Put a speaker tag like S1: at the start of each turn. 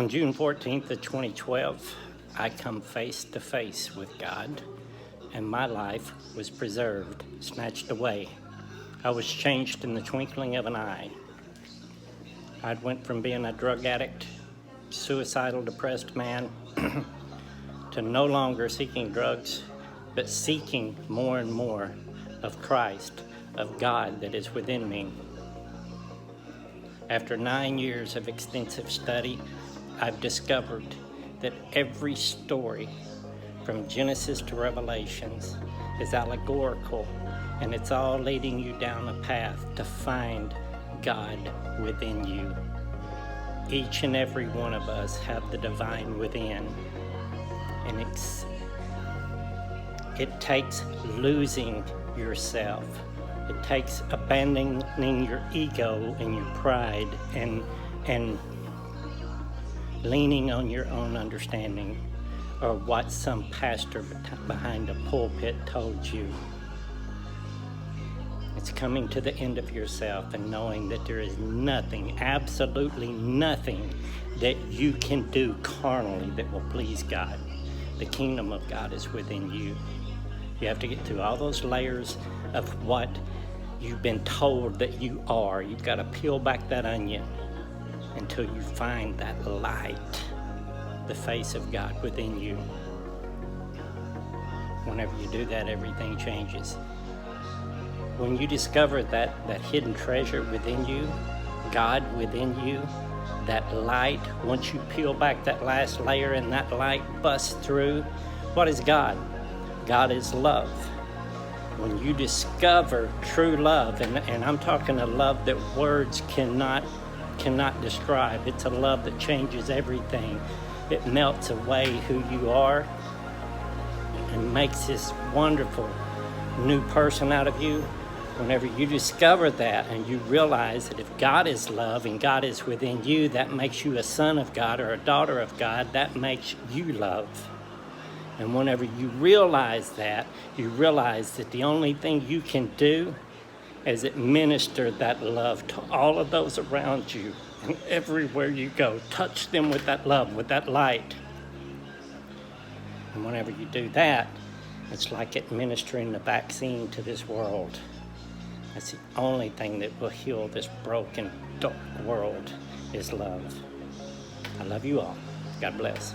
S1: On June 14th of 2012, I come face to face with God, and my life was preserved, snatched away. I was changed in the twinkling of an eye. I went from being a drug addict, suicidal, depressed man, to no longer seeking drugs, but seeking more and more of Christ, of God that is within me. After 9 years of extensive study, I've discovered that every story from Genesis to Revelations is allegorical, and it's all leading you down a path to find God within you. Each and every one of us have the divine within, and it takes losing yourself. It takes abandoning your ego and your pride and leaning on your own understanding or what some pastor behind a pulpit told you. It's coming to the end of yourself and knowing that there is nothing, absolutely nothing, that you can do carnally that will please God. The kingdom of God is within you. You have to get through all those layers of what you've been told that you are. You've got to peel back that onion until you find that light, the face of God within you. Whenever you do that, everything changes. When you discover that hidden treasure within you, God within you, that light, once you peel back that last layer and that light busts through, what is God? God is love. When you discover true love, and I'm talking a love that words cannot describe. It's a love that changes everything. It melts away who you are and makes this wonderful new person out of you. Whenever you discover that and you realize that if God is love and God is within you, that makes you a son of God or a daughter of God. That makes you love. And whenever you realize that, you realize that the only thing you can do is administer that love to all of those around you. And everywhere you go, touch them with that love, with that light. And whenever you do that, it's like administering the vaccine to this world. That's the only thing that will heal this broken, dark world is love. I love you all. God bless.